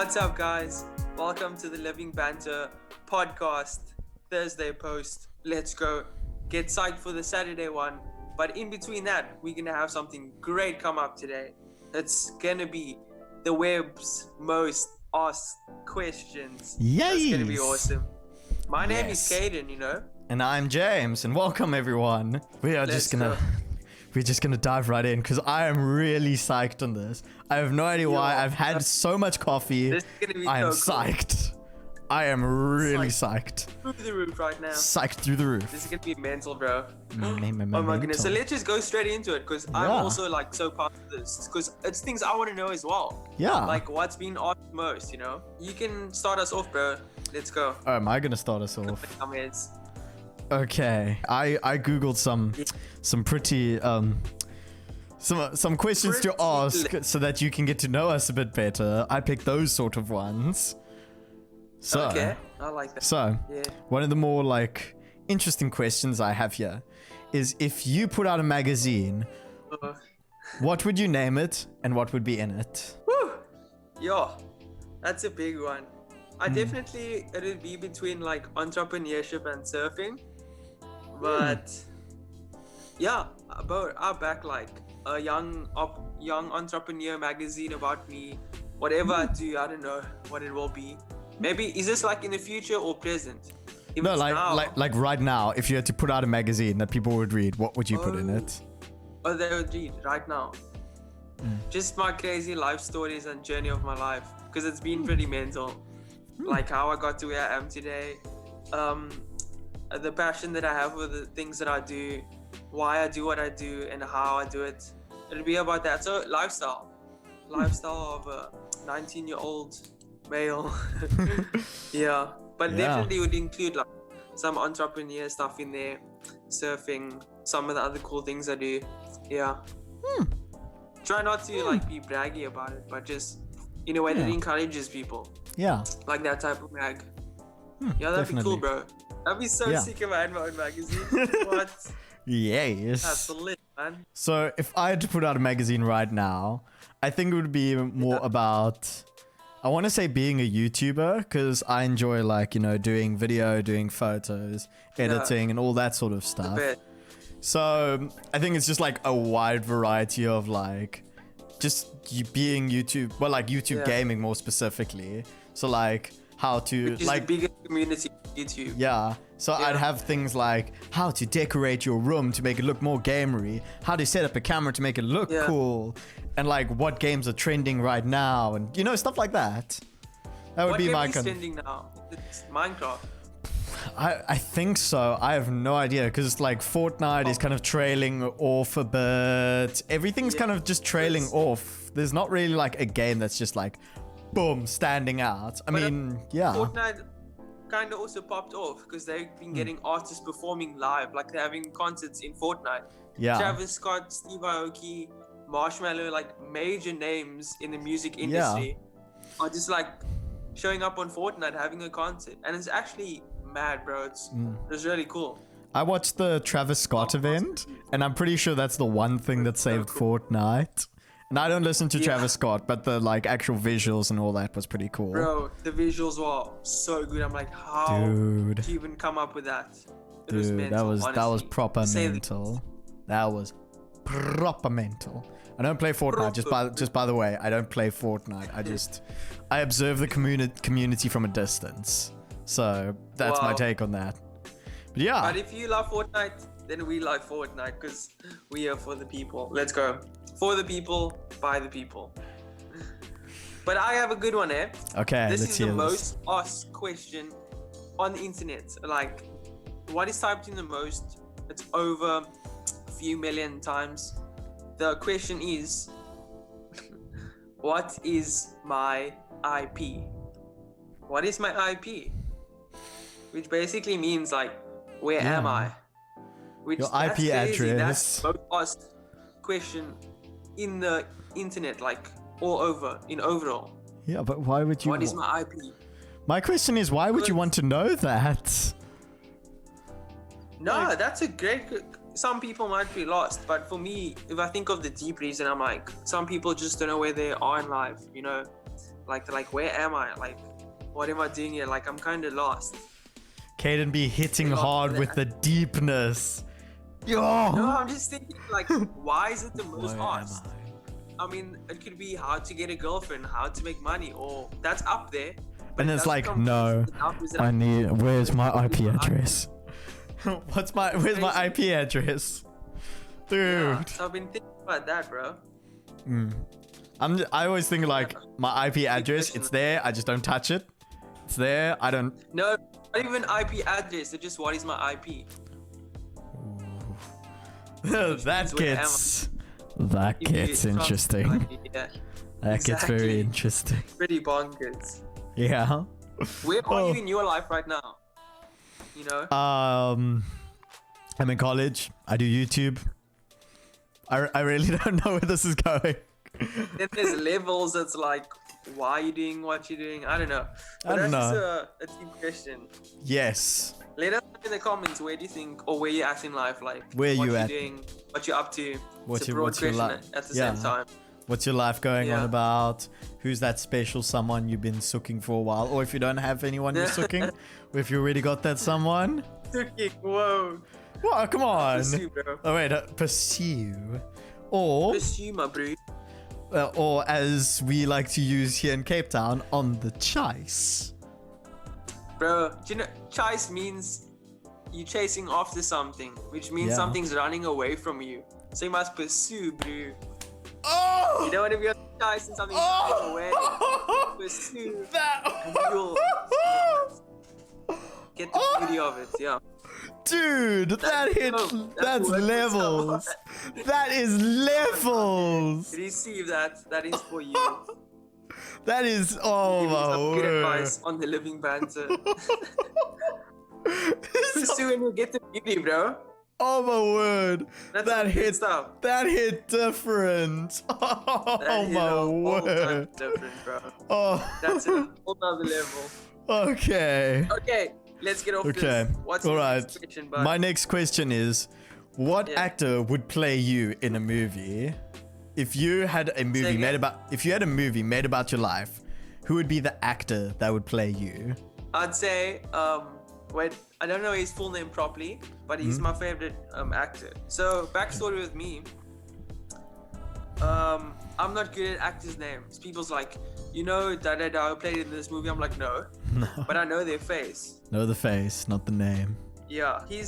What's up, guys? Welcome to the Living Banter Podcast Thursday post. Let's go. Get psyched for the Saturday one. But in between that, we're going to have something great come up today. It's going to be the web's most asked questions. Yay! That's going to be awesome. My name is Caden, And I'm James, and welcome everyone. We're just gonna dive right in because I am really psyched on this. I have no idea why. I've had so much coffee. This is gonna be I am so cool. psyched. I am really psyched. Through the roof right now. Psyched through the roof. This is gonna be mental, bro. Oh my goodness. So let's just go straight into it because I'm Yeah. also so pumped for this because it's things I want to know as well. Yeah. Like what's been asked most, You can start us off, bro. Let's go. Oh, am I gonna start us off? Comments. Okay. I googled some pretty some questions to ask so that you can get to know us a bit better. I picked those sort of ones. So, Okay, I like that. So, Yeah. one of the more interesting questions I have here is if you put out a magazine, Uh, what would you name it and what would be in it? Woo! Yo, that's a big one. It'd be between entrepreneurship and surfing. But yeah, I'll back a young entrepreneur magazine about me. Whatever I do, I don't know what it will be. Maybe is this in the future or present? If No, it's now, like right now, if you had to put out a magazine that people would read, what would you put in it? Oh, they would read right now. Just my crazy life stories and journey of my life, because it's been pretty mental. Like how I got to where I am today, the passion that I have for the things that I do, why I do what I do, and how I do it. It'll be about that. So lifestyle of a 19-year-old male. Yeah, but definitely would include some entrepreneur stuff in there, surfing, some of the other cool things I do. Yeah. Try not to be braggy about it, but just in a way that encourages people. Yeah. Like that type of mag. Yeah, that'd definitely. be cool, bro. That'd be so sick if I had my own magazine. What? Yes. That's lit, man. So if I had to put out a magazine right now, I think it would be more about, I want to say being a YouTuber, because I enjoy doing video, doing photos, editing, and all that sort of I stuff. bet. So I think it's just a wide variety of just you being YouTube, well, YouTube gaming more specifically. So how to Which is the biggest community on YouTube. yeah. So I'd have things like how to decorate your room to make it look more gamery, how to set up a camera to make it look cool, and what games are trending right now, and stuff like that. That would be my What game is kind. trending now? It's Minecraft. I think so. I have no idea because Fortnite is kind of trailing off a bit. Everything's kind of just trailing off. There's not really a game that's just boom, standing out. I mean, yeah. Fortnite kind of also popped off because they've been getting artists performing live, they're having concerts in Fortnite. Yeah. Travis Scott, Steve Aoki, Marshmello, major names in the music industry are just showing up on Fortnite having a concert, and it's actually mad, bro. It's really cool. I watched the Travis Scott event, and I'm pretty sure that's the one thing that saved Fortnite. And I don't listen to Travis Scott, but the actual visuals and all that was pretty cool. Bro, the visuals were so good. I'm how Dude. did you even come up with that? It was Dude, mental, that was proper Say the- mental. That was proper mental. I don't play Fortnite. Just by the way, I don't play Fortnite. I observe the community from a distance. So that's my take on that. But yeah. But if you love Fortnite, then we love Fortnite because we are for the people. Let's go. For the people, by the people. But I have a good one, eh? Okay, This let's is hear the this. most asked question on the internet. What is typed in the most? It's over a few million times. The question is, what is my IP? What is my IP? Which basically means where am I? Which Your that's IP crazy. address. That's the most asked question in the internet, all over, in overall. Yeah, but why would you? What is my IP? My question is, why would you want to know that? No, that's a great. Some people might be lost, but for me, if I think of the deep reason, I'm some people just don't know where they are in life. Like where am I? Like, what am I doing here? Like, I'm kind of lost. Caden be hitting hard with the deepness. Yo! No, I'm just thinking, like, why is it the most Where am asked? I mean, it could be how to get a girlfriend, how to make money, or that's up there. And it's like, no, where's my IP address? Where's my IP address? Dude. Yeah, so I've been thinking about that, bro. I always think like my IP address, it's there, I just don't touch it. It's there, I don't. No, not even IP address, it's just what is my IP. That gets interesting. Yeah. That gets very interesting. Pretty bonkers. Yeah. Where are you in your life right now? You know? I'm in college. I do YouTube. I really don't know where this is going. Then there's levels. It's like, why are you doing what you're doing? I don't know. But I don't know. That's just a deep question. Yes. Let us know in the comments where do you think, or where you're at in life, like where what you you're at? doing, what you're up to. What's your question life at the same time. What's your life going on about? Who's that special someone you've been sooking for a while? Or if you don't have anyone you're sooking, or if you already got that someone. Sooking, whoa. What? Come on. Pursue, bro. Oh wait, pursue. Or Pursue, my bro. or as we like to use here in Cape Town, on the chase. Bro, do you know, chase means you're chasing after something, which means something's running away from you. So you must pursue, bro. Oh! You don't want to be on the chase and something's running away. Pursue. You'll get the beauty of it, yeah. Dude, that's levels. That is levels. Receive that. That is for you. That is, oh my Some good word. advice on the Living Banter. Pursue and you'll get the beauty, bro. Oh my word. That's that hit stuff. That hit different. Oh That hit my a whole word. time different, bro. Oh. That's a whole other level. Okay. Okay, let's get off Okay. this. What's All your right. next question, bud? My next question is, what Yeah. actor would play you in a movie? If you had a movie made about your life, who would be the actor that would play you? I'd say, wait, I don't know his full name properly, but he's my favorite actor. So, backstory with me, I'm not good at actors' names. People's like, you know, who played in this movie? I'm like, no. But I know their face. Know the face, not the name. Yeah, he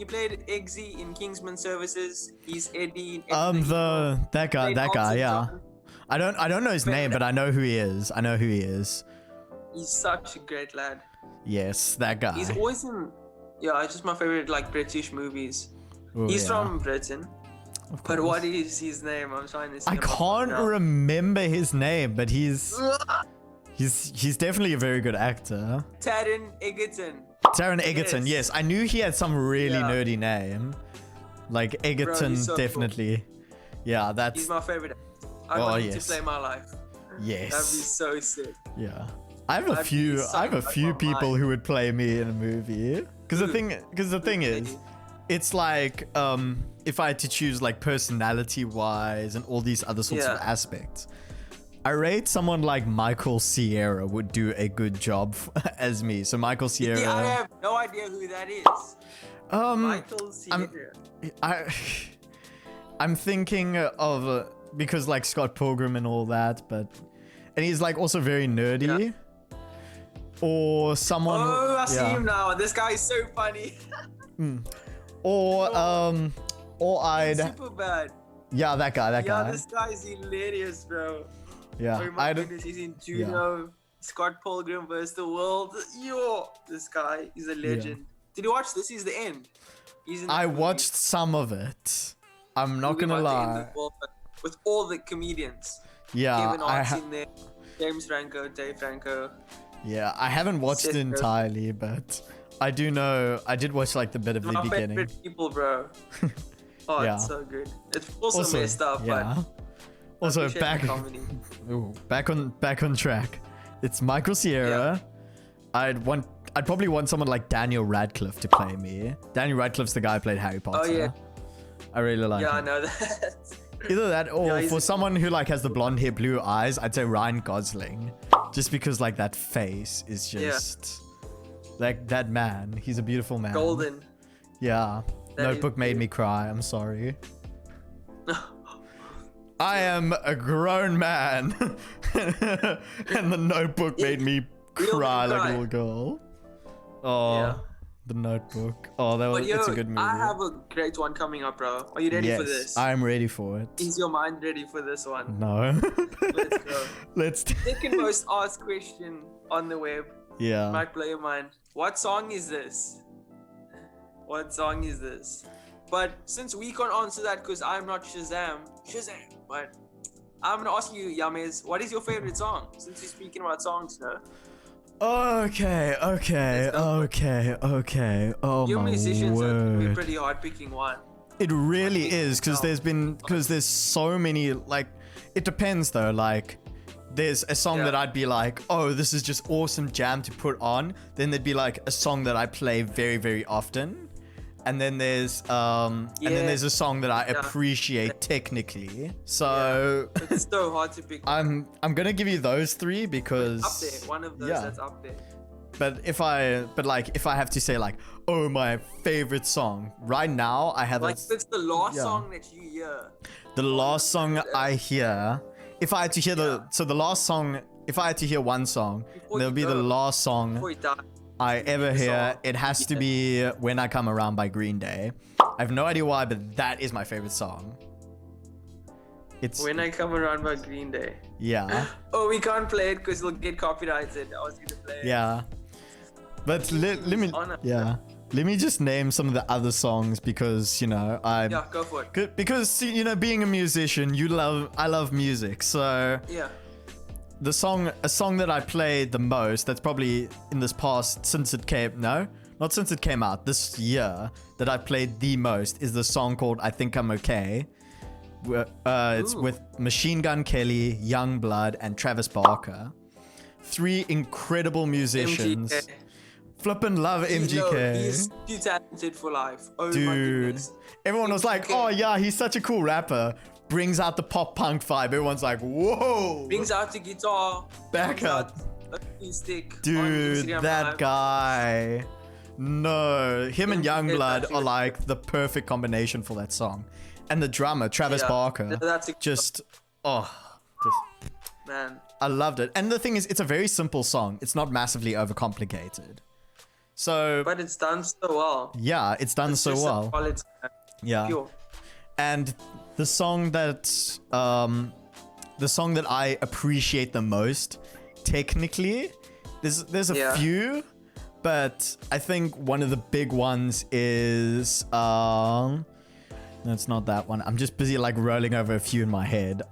played Eggsy in Kingsman Services. He's Eddie in That guy, yeah. I don't know his name, but I know who he is. He's such a great lad. Yes, that guy. He's always in, it's just my favorite like British movies. Ooh, He's yeah. from Britain. Of But course. what is his name? I'm trying to see. I can't remember his name, but he's definitely a very good actor. Taron Egerton. Taron Egerton, yes. I knew he had some really nerdy name. Like Egerton, he's so definitely. Cool. Yeah, that's. He's my favorite. I want him to play my life. Yes. That'd be so sick. Yeah. I have a few people who would play me in a movie. Because the thing is, it's like if I had to choose like personality wise and all these other sorts of aspects, I rate someone like Michael Cera would do a good job as me. So Michael Cera. I have no idea who that is. Michael Cera. I'm thinking of because like Scott Pilgrim and all that, and he's like also very nerdy. Yeah. Or someone. Oh, I see him now. This guy is so funny. Or I'd. Super bad. Yeah, that guy. Yeah, this guy is hilarious, bro. Yeah, oh my goodness, he's in Juno. Scott Pilgrim vs. the World. This guy is a legend. Did you watch this? He's the end. I watched some of it. I'm not gonna lie. With all the comedians. Yeah, Kevin Hart's in there. James Franco, Dave Franco. Yeah, I haven't watched it entirely, but I do know. I did watch like the bit of the beginning. My favorite people, bro. Oh, it's so good. It's also messed up, but also back on track. It's Michael Cera. I'd probably want someone like Daniel Radcliffe to play me. Daniel Radcliffe's the guy who played Harry Potter. Oh yeah. I really like him. Yeah, I know that. Either that or for someone who like has the blonde hair, blue eyes, I'd say Ryan Gosling. Just because like that face is just like that man. He's a beautiful man. Golden. Yeah. That Notebook is made cute. me cry. I'm sorry. I am a grown man. And the Notebook made me cry like a little girl. Oh, Yeah. The Notebook. Oh, that was, But yo, it's a good movie. I have a great one coming up, bro. Are you ready for this? I'm ready for it. Is your mind ready for this one? No. Let's go. Let's. Second most asked question on the web. Yeah. Might blow your mind. What song is this? What song is this? But since we can't answer that because I'm not Shazam, but I'm gonna ask you, Yamez, what is your favorite song? Since you're speaking about songs, no? Okay. Oh Your my musicians are word. pretty hard picking one. It really is, because there's so many, like, it depends though, like, there's a song that I'd be like, oh, this is just awesome jam to put on. Then there'd be like a song that I play very, very often. And then there's a song that I appreciate technically. So It's so hard to pick. I'm gonna give you those three because Up there, one of those that's up there. But if I have to say like, oh, my favorite song right now, I have Like it's the last song that you hear. the last song I hear. If I had to hear the last song, if I had to hear one song, there'll be the last song Before you die. I ever hear. It has to be When I Come Around by Green Day. I have no idea why, but that is my favorite song. It's When I Come Around by Green Day. yeah. Oh, we can't play it because it'll get copyrighted. I was gonna play it. Yeah. But let me let me just name some of the other songs because, you know, Yeah, go for it. because, you know, being a musician, I love music. So Yeah. a song that I played the most, that's probably in this past, since it came out, this year, that I played the most is the song called I Think I'm Okay. It's with Machine Gun Kelly, Youngblood, and Travis Barker. Three incredible musicians. MGK. Flippin' love MGK. No, he's too talented for life. Oh my Dude. goodness. Everyone was like, oh yeah, he's such a cool rapper. Brings out the pop punk vibe. Everyone's like, whoa. Brings out the guitar. Back brings out up. acoustic on Dude, Instagram that Live. guy. No, him and MGK Youngblood actually- are like the perfect combination for that song. And the drummer, Travis Barker, That's a just, man. I loved it. And the thing is, it's a very simple song. It's not massively overcomplicated. So, But it's done so well. yeah, it's done It's so just a well. quality, Yeah. pure. And the song that I appreciate the most, technically, there's a few, but I think one of the big ones is no, it's not that one. I'm just busy like rolling over a few in my head.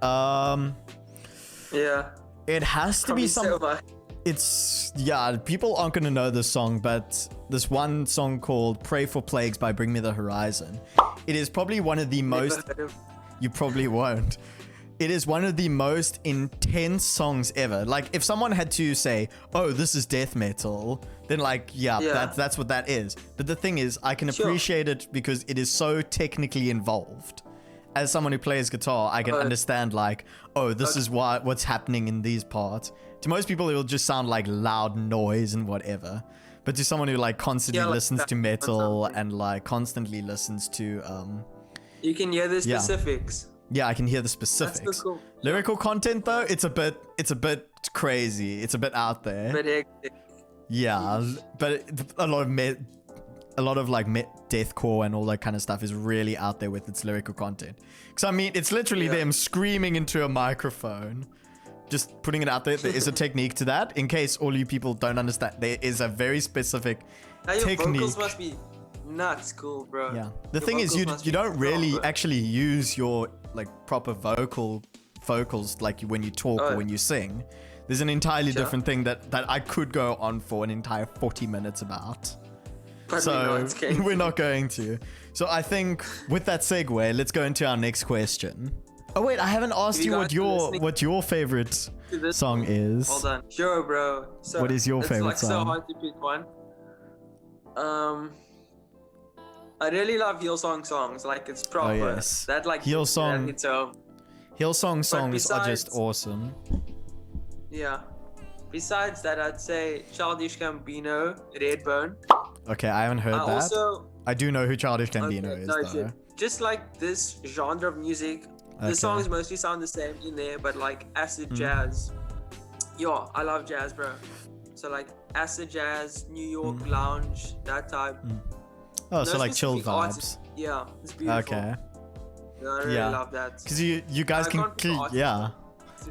Yeah. It has to Probably be so much. It's people aren't gonna know this song, but this one song called "Pray for Plagues" by Bring Me the Horizon. It is probably one of the most. Never heard of- You probably won't. It is one of the most intense songs ever. Like, if someone had to say, oh, this is death metal, then like, that's what that is. But the thing is, I can appreciate it because it is so technically involved. As someone who plays guitar, I can understand like, oh, this is what's happening in these parts. To most people, it'll just sound like loud noise and whatever. But to someone who like constantly listens to metal and like constantly listens to You can hear the specifics. yeah, I can hear the specifics. That's so cool. Lyrical content though, it's a bit crazy. It's a bit out there. But hectic. Yeah, but a lot of like deathcore and all that kind of stuff is really out there with its lyrical content. Because I mean, it's literally them screaming into a microphone. Just putting it out there. There is a technique to that. In case all you people don't understand, there is a very specific Now your technique. vocals must be nuts cool, bro. Yeah. The Your thing is, vocals must you be don't really proper. actually use your like proper vocals like when you talk or when you sing. There's an entirely different thing that I could go on for an entire 40 minutes about. But So we're not going to. So I think with that segue, let's go into our next question. Oh wait, I haven't asked you guys what your favorite to this song is. Hold on. Sure, bro. So What is your favorite it's like song? so hard to pick one. I really love Hillsong songs. Like it's proper. yes. That like Hillsong- that hits home. Hillsong songs are just besides- awesome. Yeah. Besides that, I'd say Childish Gambino, Redbone. Okay, I haven't heard that. Also, I do know who Childish Gambino is, though. shit. Just like this genre of music, the songs mostly sound the same in there, but like acid jazz. Yo, I love jazz, bro. So like acid jazz, New York lounge, that type. Oh, so like chill vibes. Yeah, it's beautiful. Okay. Yeah, I really love that. Because you guys can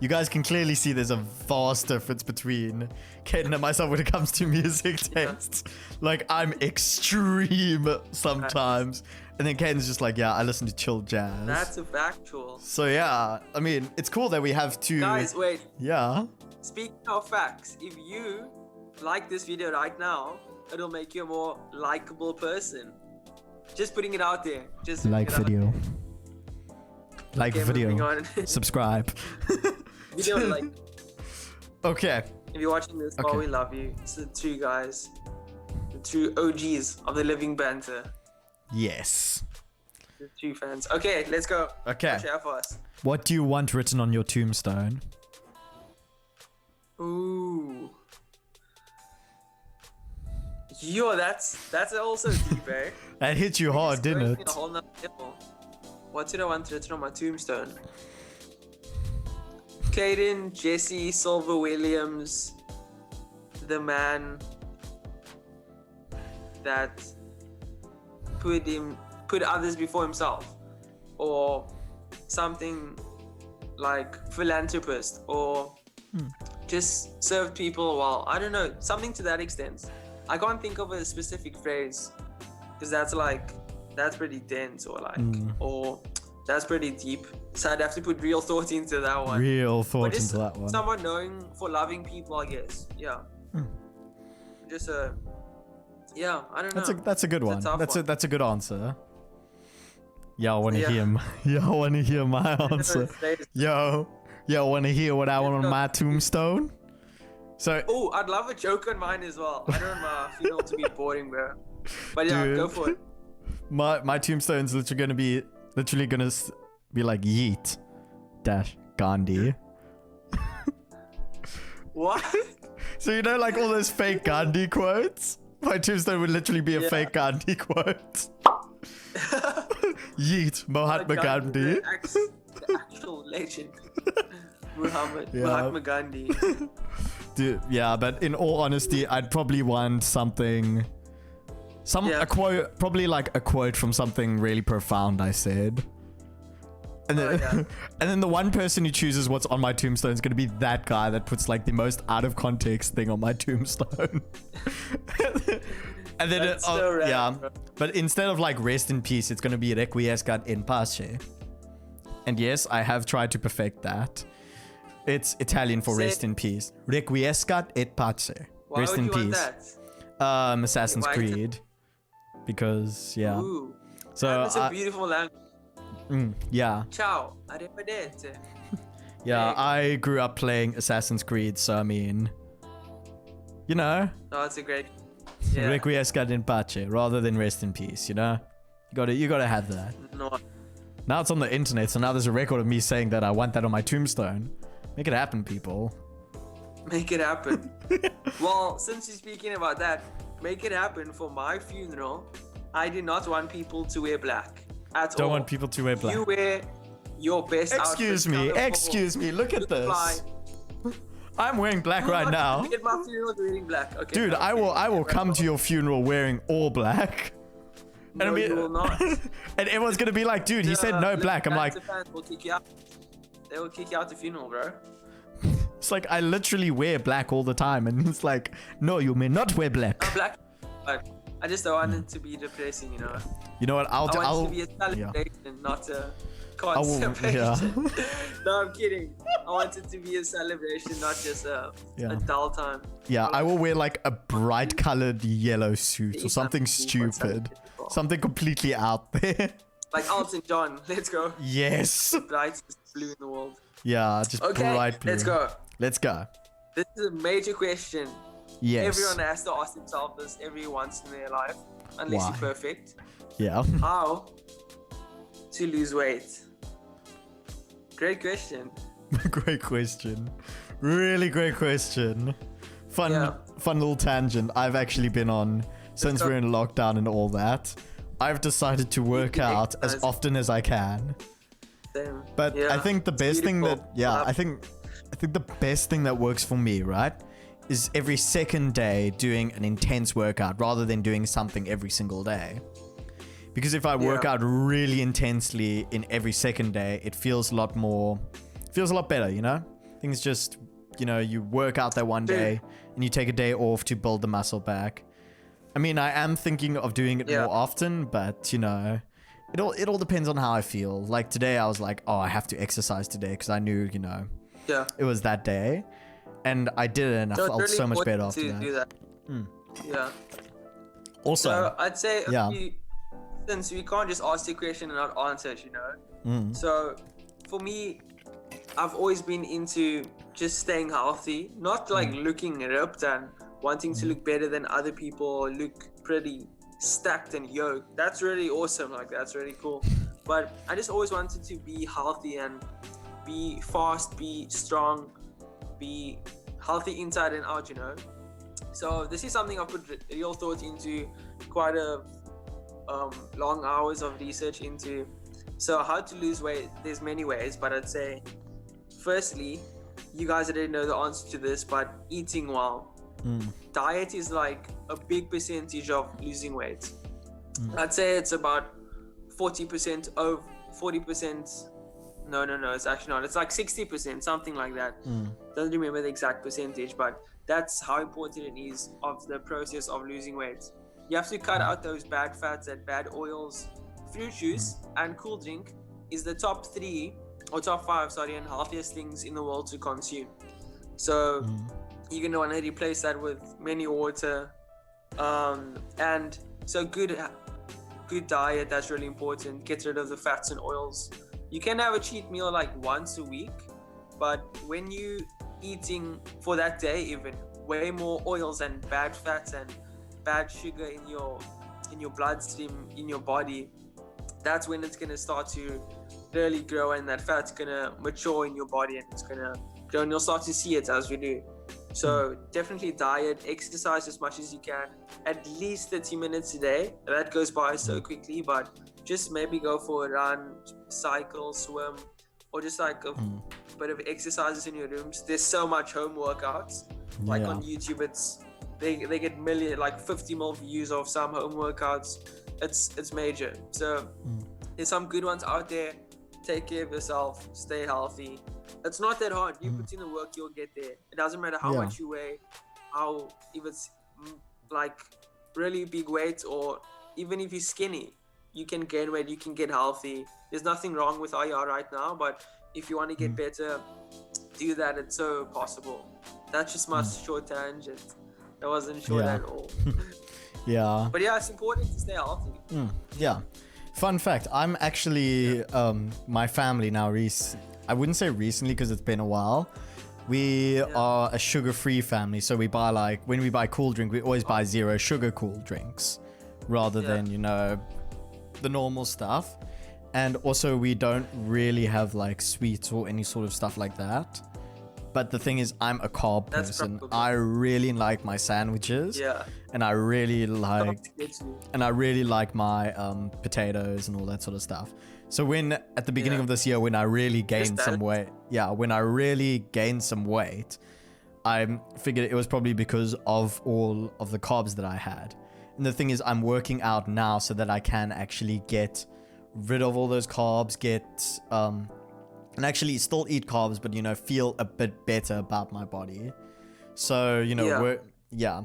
you guys can clearly see there's a vast difference between Kaden and myself when it comes to music tastes. Like I'm extreme sometimes, and then Kaden's just like, yeah, I listen to chill jazz. That's a factual. So yeah, I mean, it's cool that we have two. Guys, wait. Yeah. Speaking of facts, if you like this video right now, it'll make you a more likable person. Just putting it out there. Just like video. Like okay, video. Subscribe. Video like. Okay. If you're watching this, oh, we love you. It's the two guys, the two OGs of the Living Banter. Yes. The two fans. Okay, let's go. Okay. Watch out for us. What do you want written on your tombstone? Ooh. Yo, that's also deep, eh? That hit you hard, didn't it? What did I want written on my tombstone? Caden, Jesse, Silver Williams, the man that put others before himself, or something like philanthropist, or just served people well. I don't know, something to that extent. I can't think of a specific phrase because that's pretty dense, or like or that's pretty deep. So I'd have to put real thought into that one. Real thought into that one. Someone known for loving people, I guess. Yeah. Just I don't know. That's a good one. That's a good answer. Y'all wanna hear y'all wanna hear my answer? Y'all wanna hear what I want on my tombstone? So I'd love a joke on mine as well. I don't want my funeral to be boring, bro. But yeah, go for it. My tombstone's literally gonna be like Yeet dash Gandhi. What? So you know, like all those fake Gandhi quotes? My tombstone would literally be a fake Gandhi quote. Yeet Mahatma Gandhi. The actual legend. Mahatma Gandhi. Dude, yeah, but in all honesty, I'd probably want something, a quote, probably like a quote from something really profound I said. And then, and then the one person who chooses what's on my tombstone is going to be that guy that puts like the most out of context thing on my tombstone. And then but instead of like rest in peace, it's going to be requiescat in pace. And yes, I have tried to perfect that. It's Italian for rest in peace. Requiescat et pace. Rest in peace. That? Assassin's Creed. Because Ooh, so that's a beautiful language. Yeah. Ciao. Arrivederci. Yeah, I grew up playing Assassin's Creed, so I mean, you know. No, it's a great. Requiescat in pace rather than rest in peace. You know, you gotta have that. No. Now it's on the internet, so now there's a record of me saying that I want that on my tombstone. Make it happen, people. Make it happen. Well, since you're speaking about that, make it happen for my funeral. I do not want people to wear black at all. Don't want people to wear black. You wear your best Excuse me. Look at this. I'm wearing black right now. At my funeral wearing black. Okay, dude, I will come to your funeral wearing all black. No, you will not. And everyone's gonna be like, dude, he said no black. I'm like, will kick you out. They will kick you out the funeral, bro. It's like I literally wear black all the time, and it's like, no, you may not wear black. No, black. I just don't want it to be depressing, you know. You know what? I want it to be a celebration, not a constipation. No, I'm kidding. I want it to be a celebration, not just a dull time. Yeah, I will wear like a bright colored yellow suit or something stupid. Something completely out there. Like Elton John. Let's go. Yes. The brightest blue in the world. Yeah, just bright blue. Let's go. Let's go. This is a major question. Yes. Everyone has to ask themselves this every once in their life. Unless you're perfect. Yeah. How to lose weight? Great question. Great question. Really great question. fun little tangent I've actually been on since we're in lockdown and all that. I've decided to work out as often as I can. Same. But I think the best thing that I think the best thing that works for me, right, is every second day doing an intense workout rather than doing something every single day. Because if I work out really intensely in every second day, it feels a lot better, you know? Things just, you know, you work out that one day and you take a day off to build the muscle back. I mean, I am thinking of doing it more often, but, you know, it all depends on how I feel. Like today I was like, oh, I have to exercise today because I knew, you know, it was that day. And I did it and I felt really so much better after that. Do that. Yeah. Also, so I'd say since we can't just ask the question and not answer it, you know. So for me, I've always been into just staying healthy, not like looking ripped and wanting to look better than other people or look pretty stacked and yoked. That's really awesome. Like that's really cool. But I just always wanted to be healthy and be fast, be strong, be healthy inside and out, you know. So this is something I put real thought into, quite a long hours of research into. So how to lose weight, there's many ways, but I'd say firstly, you guys already know the answer to this, but eating well. Diet is like a big percentage of losing weight. I'd say it's about 40% of 40%. No, it's actually not. It's like 60%, something like that. Don't remember the exact percentage, but that's how important it is of the process of losing weight. You have to cut out those bad fats and bad oils. Fruit juice and cool drink is the top 5 and healthiest things in the world to consume. So you're going to want to replace that with many water. And so good diet, that's really important. Get rid of the fats and oils. You can have a cheat meal like once a week, but when you eating for that day, even way more oils and bad fats and bad sugar in your bloodstream, in your body, that's when it's going to start to really grow and that fat's going to mature in your body and it's going to grow and you'll start to see it as we do. So definitely diet, exercise as much as you can, at least 30 minutes a day. That goes by so quickly, but just maybe go for a run, cycle, swim, or just like a bit of exercises in your rooms. There's so much home workouts. Like on YouTube, they get 50 million views of some home workouts. It's major. So there's some good ones out there. Take care of yourself, stay healthy. It's not that hard. You put in the work, you'll get there. It doesn't matter how much you weigh, if it's like really big weight, or even if you're skinny, you can gain weight, you can get healthy. There's nothing wrong with how you are right now, but if you want to get better, do that. It's so possible. That's just my short tangent. That wasn't short at all. But it's important to stay healthy. Fun fact, I'm actually my family now I wouldn't say recently because it's been a while. We are a sugar-free family, so we buy when we buy cool drink, we always buy 0 sugar cool drinks rather than, you know, the normal stuff. And also we don't really have like sweets or any sort of stuff like that. But the thing is, I'm a carb person. I really like my sandwiches. And I really like my potatoes and all that sort of stuff. So at the beginning of this year, when I really gained some weight, I figured it was probably because of all of the carbs that I had. And the thing is, I'm working out now so that I can actually get rid of all those carbs, and actually still eat carbs, but, you know, feel a bit better about my body. So, you know,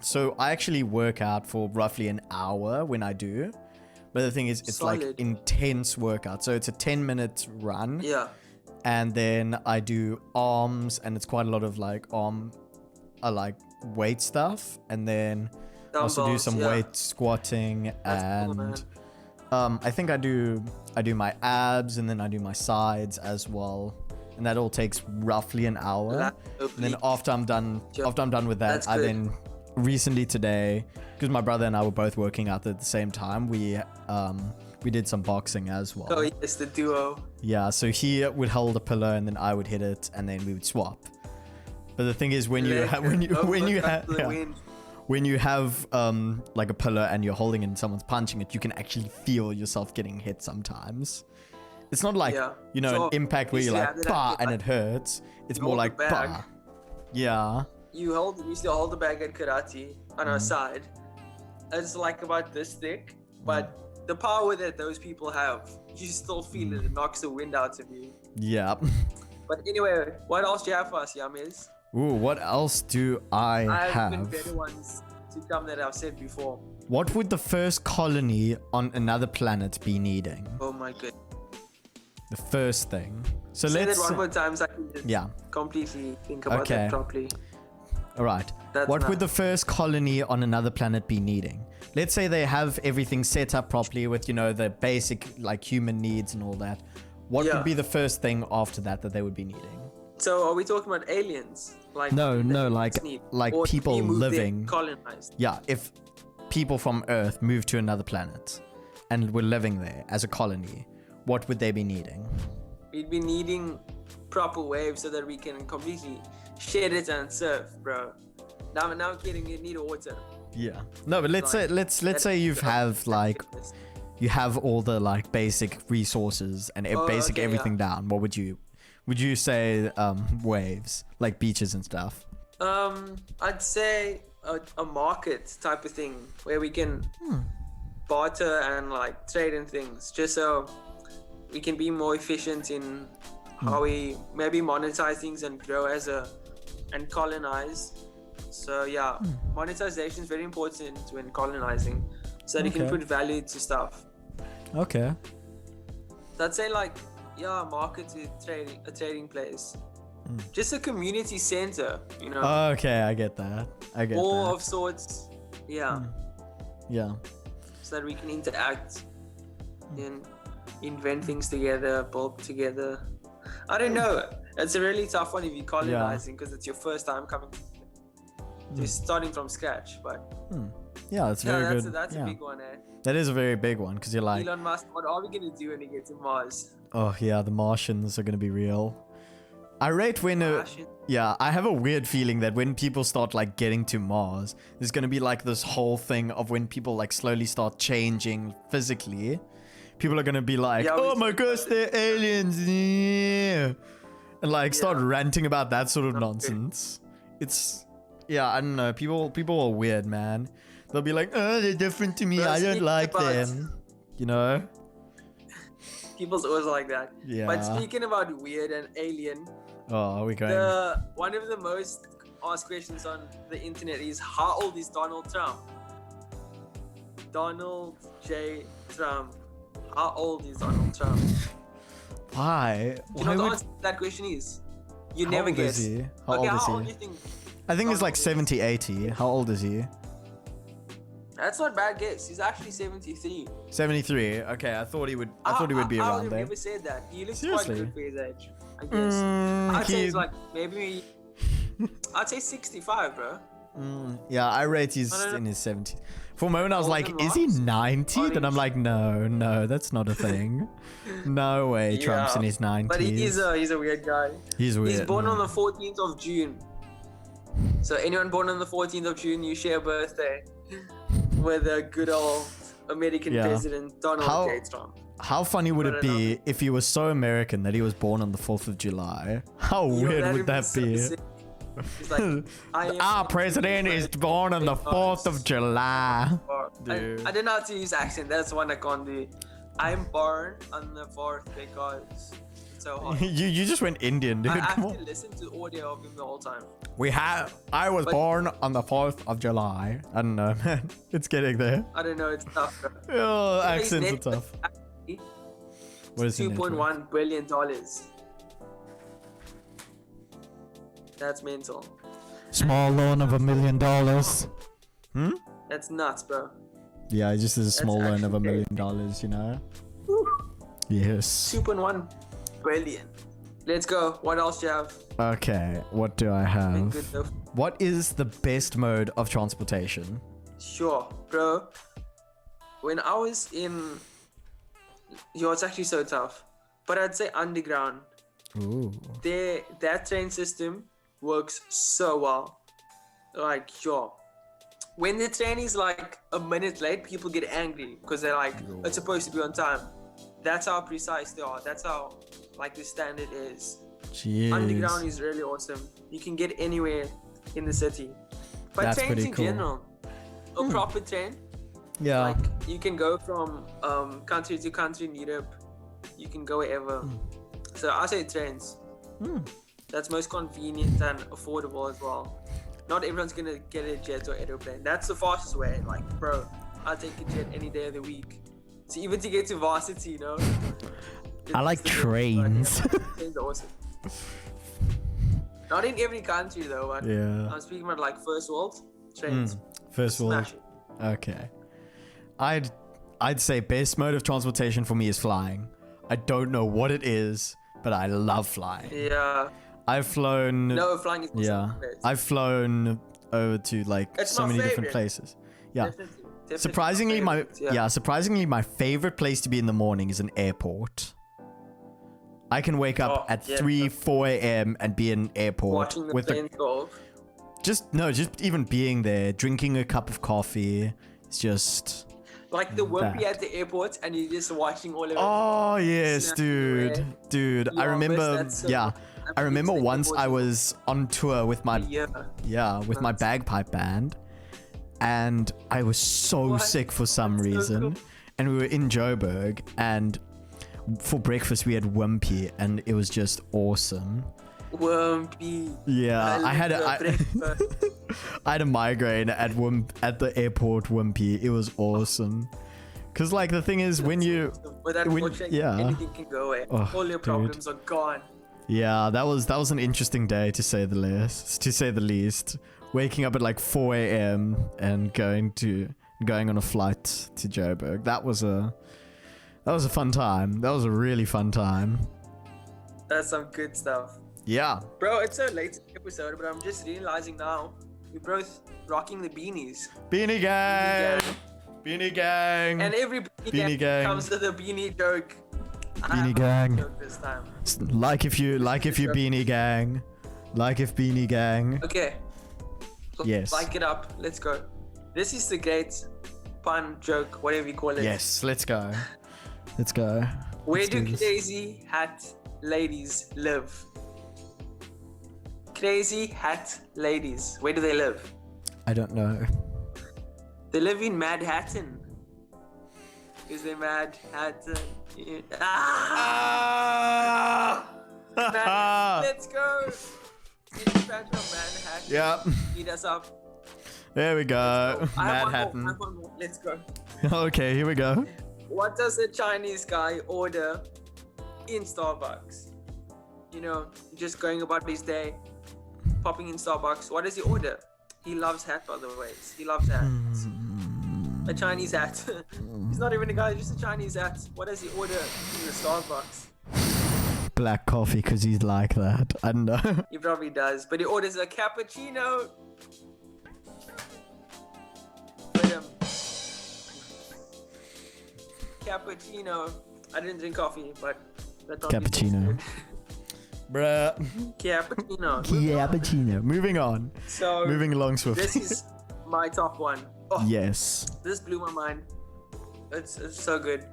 so I actually work out for roughly an hour when I do. But the thing is, it's like intense workout. So it's a 10-minute run. And then I do arms, and it's quite a lot of like weight stuff. And then dumbbells, also do some weight squatting. That's and I think I do my abs, and then I do my sides as well. And that all takes roughly an hour. And then after I'm done with that, I then recently today, because my brother and I were both working out at the same time, we did some boxing as well. Oh yes, the duo. Yeah, so he would hold a pillow and then I would hit it, and then we would swap. But the thing is, when you have like a pillow and you're holding it and someone's punching it, you can actually feel yourself getting hit sometimes. It's not like an impact where you're like bah and it hurts. It's more like bah. Yeah. You still hold the bag at karate on our side. It's like about this thick, but the power that those people have, you still feel it. It knocks the wind out of you. Yeah. But anyway, what else do you have for us, Yamiz? Ooh, what else do I have? Been better ones to come that I've said before. What would the first colony on another planet be needing? Oh my goodness. The first thing. So say let's that one more time so I can just completely think about it properly. All right. What would the first colony on another planet be needing? Let's say they have everything set up properly with, the basic like human needs and all that. What would be the first thing after that they would be needing? So are we talking about aliens? Like no, like people living colonized. Yeah, if people from Earth moved to another planet and were living there as a colony, what would they be needing? We'd be needing proper waves so that we can completely shed it and surf, bro. Now I'm kidding. You need water. Yeah. No, but let's say you have all the like basic resources and everything down. What would you say waves, like beaches and stuff? I'd say a market type of thing where we can barter and like trade in things, just so we can be more efficient in how we maybe monetize things and grow and colonize. So yeah, monetization is very important when colonizing, so that you can put value to stuff. Okay. So I'd say market to a trading place, just a community center, Okay, I get that. More of sorts, yeah. Yeah. So that we can interact and invent things together, build together. I don't know. It's a really tough one if you're colonizing because it's your first time coming. Just starting from scratch, but yeah, that's very good. That's a big one, eh? That is a very big one because you're like, Elon Musk, what are we gonna do when we get to Mars? Oh yeah, the Martians are gonna be real. I rate when I have a weird feeling that when people start like getting to Mars, there's gonna be like this whole thing of when people like slowly start changing physically. People are gonna be like, oh my gosh, they're aliens, yeah. And like start ranting about that sort of nonsense. I don't know. People are weird, man. They'll be like, oh, they're different to me. I don't like them. People's always like that. Yeah. But speaking about weird and alien, are we going? One of the most asked questions on the internet is, how old is Donald Trump? Donald J. Trump. How old is Donald Trump? Why? You know what the answer to that question is? You never guess. How old is he? Old do you think? I think he's like 70, 80. How old is he? That's not a bad guess. He's actually 73. 73. Okay, I thought he would be around there. I never said that. He looks quite good for his age, I guess. I'd say he's like maybe. I'd say 65, bro. Yeah, I rate he's in his 70s. For a moment, I was like, is he 90? Then I'm like, no, that's not a thing. No way, Trump's in his 90s. But he's a weird guy. He's weird. He's born on the 14th of June. So anyone born on the 14th of June, you share a birthday with a good old American president, Donald J. Trump. How funny would it be if he was so American that he was born on the 4th of July? How weird would that be? He's like, our president is born on the 4th of July. Dude. I don't know how to use accent. That's one I can't do. I'm born on the 4th because it's so hot. you just went Indian, dude. I have to listen to audio of him the whole time. I was born on the 4th of July. I don't know, man. It's getting there. I don't know. It's tough, bro. Oh, accents are tough. What is $2.1 billion. That's mental. Small loan of $1 million. That's nuts, bro. Yeah, just a small loan of $1 million, Woo. Yes. 2.1 billion. Let's go. What else do you have? Okay, what do I have? What is the best mode of transportation? Sure, bro. When I was in... it's actually so tough. But I'd say underground. Ooh. That train system works so well. Like, sure. When the train is like a minute late, people get angry because they're like, it's supposed to be on time. That's how precise they are. That's how like the standard is. Jeez. Underground is really awesome. You can get anywhere in the city. But That's trains pretty in cool. general, a proper train, Yeah. like you can go from country to country in Europe. You can go wherever. So I say trains. That's most convenient and affordable as well. Not everyone's gonna get a jet or aeroplane. That's the fastest way. Like, bro, I'll take a jet any day of the week. So even to get to varsity, you know. I like trains. Trains are awesome. Not in every country though, but Yeah. I'm speaking about like first world trains. First of all, Smash it. okay. I'd say best mode of transportation for me is flying. I don't know what it is, but I love flying. Yeah. I've flown. No, flying is awesome. Yeah, I've flown over to like It's so my many different favorite. places. Yeah. Definitely Surprisingly, favorite, surprisingly, my favorite place to be in the morning is an airport. I can wake up at 3, 4 a.m. and be in an airport watching the with planes go off. just even being there, drinking a cup of coffee. It's just. Like the wimpy that. at the airport, and you're just watching all of it. Oh yes, Snap dude. away. Dude, I Yeah, remember. that's so Yeah, good. I remember Absolutely once I awesome. was on tour with my with my bagpipe band, and I was so What? sick for some That's so reason, cool. and we were in Joburg, and for breakfast we had wimpy, and it was just awesome. Wimpy. Yeah, I had love a, breakfast. I had a migraine at the airport wimpy. It was awesome. Cause like the thing is when you With that when- watching, yeah. anything can go away. Oh, All your dude. problems are gone. Yeah, that was an interesting day to say the least. Waking up at like 4 a.m. and going on a flight to Joburg. That was a fun time. That was a really fun time. That's some good stuff. Yeah. Bro, it's a late episode, but I'm just realizing now we're both rocking the beanies. Beanie gang. Beanie gang. And every Beanie gang. comes with a beanie joke. I Beanie have gang. a joke this time. Like if you beanie gang. Like if beanie gang. Okay. Yes. Like it up. Let's go. This is the great pun joke, whatever you call it. Yes, let's go. Let's go. Where Let's do do this. crazy hat ladies live? Crazy hat ladies. Where do they live? I don't know. They live in Manhattan. Is they Mad Hatton? Ah! Let's go. Living Banter Manhattan. Yep. Eat us up. There we go. I have Manhattan. one more. Let's go. Okay, here we go. What does a Chinese guy order in Starbucks? You know, just going about his day, popping in Starbucks. What does he order? He loves hat, by the way. He loves hats. A Chinese hat. He's not even a guy, just a Chinese hat. What does he order in the Starbucks? Black coffee because he's like that. I don't know. He probably does, but he orders a cappuccino. But, cappuccino. I didn't drink coffee, but that Cappuccino. Bruh. Cappuccino. Cappuccino. Moving on. So Moving along swiftly. this is my top one. Oh, Yes. this blew my mind. It's so good.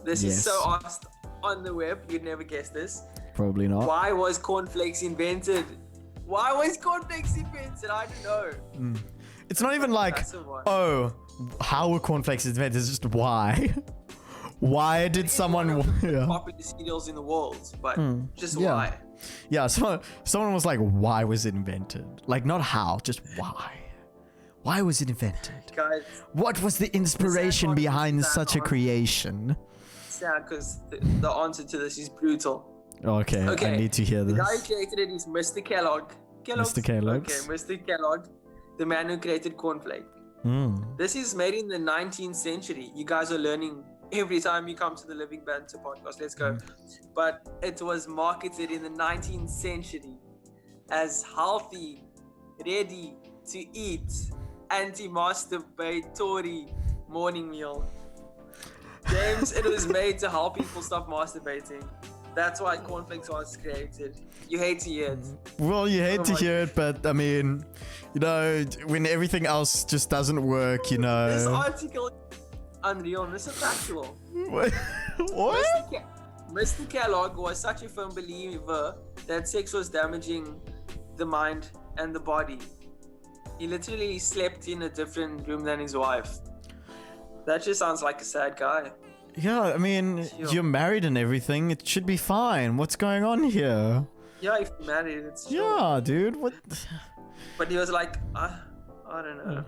This Yes. is so asked on the web. You'd never guess this. Probably not. Why was cornflakes invented? Why was cornflakes invented? I don't know. It's not even like, That's the one. oh, how were cornflakes invented? It's just why. Why did It's someone? one of the Yeah. popular cereals in the world, but just Yeah. why? Yeah. So someone was like, why was it invented? Like not how, just why. Why was it invented? Guys, What was the inspiration part is behind sad such a part. creation? sad because the answer to this is brutal. Okay, I Okay, need to hear The this. guy who created it is Mr. Kellogg. Mr. Kellogg's. Okay, Mr. Kellogg, the man who created cornflake. This is made in the 19th century. You guys are learning every time you come to the Living Banter Podcast. Let's go. But it was marketed in the 19th century as healthy, ready to eat, anti-masturbatory morning meal. James, it was made to help people stop masturbating. That's why cornflakes was created. You hate to hear it. Well, you hate to hear it, but I mean, you know, when everything else just doesn't work, you know. This article is unreal. This is factual. What? Mr. Kellogg was such a firm believer that sex was damaging the mind and the body. He literally slept in a different room than his wife. That just sounds like a sad guy. Yeah, I mean, you're married and everything. It should be fine. What's going on here? Yeah, if you're married, it's true. Yeah, dude. What? But he was like, I don't know.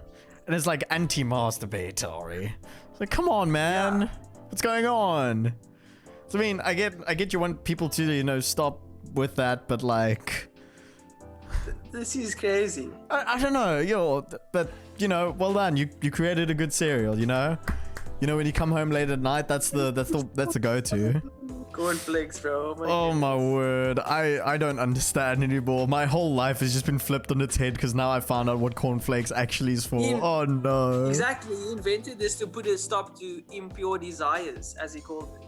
And it's like anti-masturbatory. It's like, come on, man. What's going on? So, I mean, I get you want people to, you know, stop with that, but like... This is crazy. I don't know, but, you know, well done. You created a good cereal, you know? You know, when you come home late at night, that's the go-to. Cornflakes, bro. Oh my word. I don't understand anymore. My whole life has just been flipped on its head because now I found out what cornflakes actually is for. Oh no. Exactly. He invented this to put a stop to impure desires, as he called it.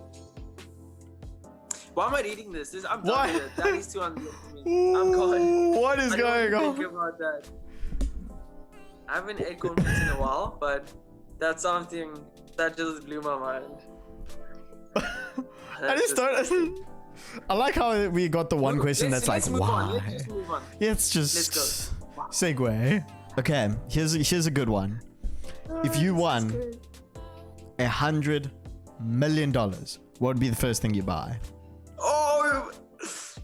Why am I reading this? I'm done with it. That is too unreal for me. I'm gone. What is going on? Think about that. I haven't ate cornflakes in a while, but that's something that just blew my mind. I just don't. I like how we got the one question that's like, why? Let's move on. Yeah, it's just Let's go. segue. Okay, here's a good one. If you won $100 million, what would be the first thing you buy? Oh,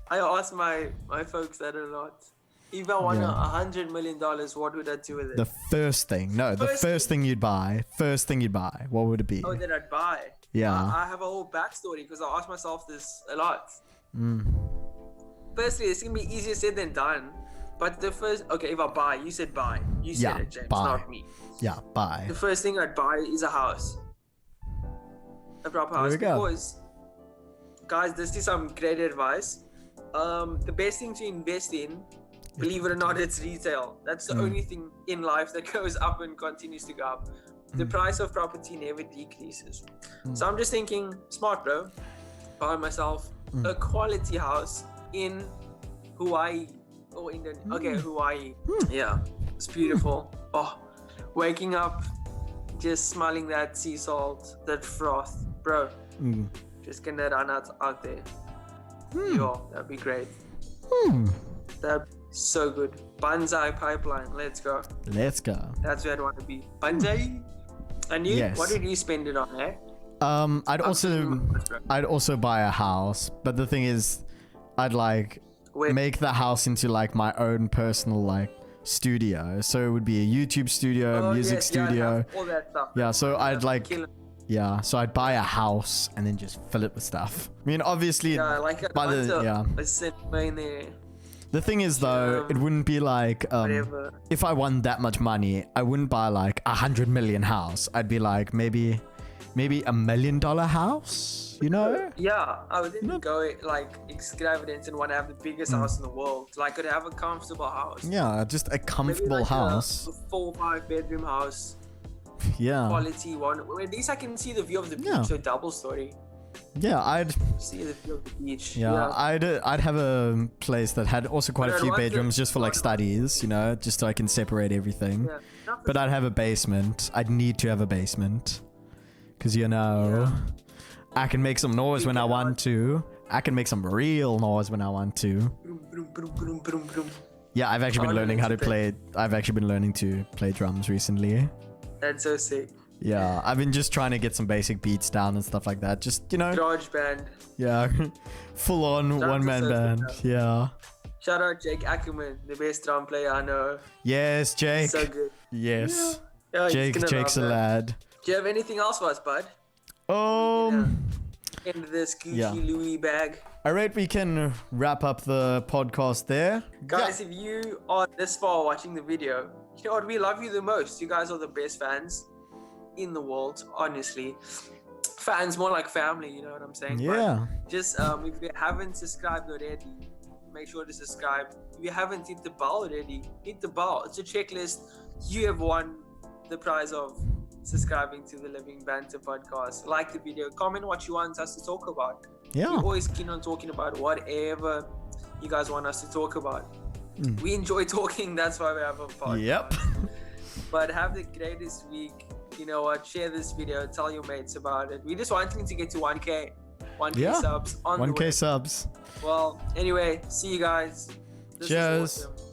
I asked my folks that a lot. If I won $100 million, what would I do with it? The first thing. No, the first thing you'd buy. First thing you'd buy. What would it be? Oh, that I'd buy. Yeah. I have a whole backstory because I ask myself this a lot. Firstly, it's going to be easier said than done. But the first... Okay, if I buy, you said buy. You said it, James, buy. not me. Yeah, buy. The first thing I'd buy is a house. A proper house. Because, guys, this is some great advice. The best thing to invest in, believe it or not, it's retail. That's the only thing in life that goes up and continues to go up. The price of property never decreases. So I'm just thinking, smart bro, buy myself a quality house in Hawaii or Indonesia. Okay, Hawaii. Yeah, it's beautiful. Oh, waking up, just smelling that sea salt, that froth, bro. Just gonna run out there. Yo, that'd be great. That'd be so good. Banzai pipeline. Let's go. Let's go. That's where I'd want to be. Banzai. And you? Yes. What did you spend it on, eh? I'd also buy a house, but the thing is, I'd like make the house into like my own personal like studio. So it would be a YouTube studio, music studio. All that stuff. Yeah, so I'd like so I'd buy a house and then just fill it with stuff. I mean, obviously, a cinema in there. The thing is though, it wouldn't be like if I won that much money, I wouldn't buy like $100 million house. I'd be like maybe $1 million house, you know? Yeah, I wouldn't go like extravagant and want to have the biggest house in the world. Like, I'd have a comfortable house. Yeah, just a comfortable house. A 4 or 5 bedroom house. Yeah. Quality one. At least I can see the view of the beach. So double story. Yeah, I'd see the view of the beach. Yeah, I'd have a place that had also quite a few bedrooms just for like studies, you know, just so I can separate everything. Yeah, but I'd have a basement. I'd need to have a basement. Because, you know, I can make some noise when I want to. I can make some real noise when I want to. Yeah, I've actually been learning how to play. I've actually been learning to play drums recently. That's so sick. Yeah, I've been just trying to get some basic beats down and stuff like that. Just, you know. Garage band. Yeah, full on one-man band. Yeah. Shout out Jake Ackerman, the best drum player I know. Yes, Jake. So good. Yes. Yeah, Jake's a lad. Do you have anything else for us, bud? In this Gucci Louis bag. I rate we can wrap up the podcast there. Guys, if you are this far watching the video, you know what? We love you the most. You guys are the best fans in the world, honestly. Fans more like family, you know what I'm saying? Yeah. But just if you haven't subscribed already, make sure to subscribe. If you haven't hit the bell already, hit the bell. It's a checklist. You have won the prize of subscribing to the Living Banter Podcast. Like the video, comment what you want us to talk about. Yeah. We're always keen on talking about whatever you guys want us to talk about. We enjoy talking, that's why we have a podcast. Yep. But have the greatest week. You know what? Share this video, tell your mates about it. We just wanting to get to 1K subs on 1K the way. subs. Well, anyway, see you guys. This Cheers. is awesome.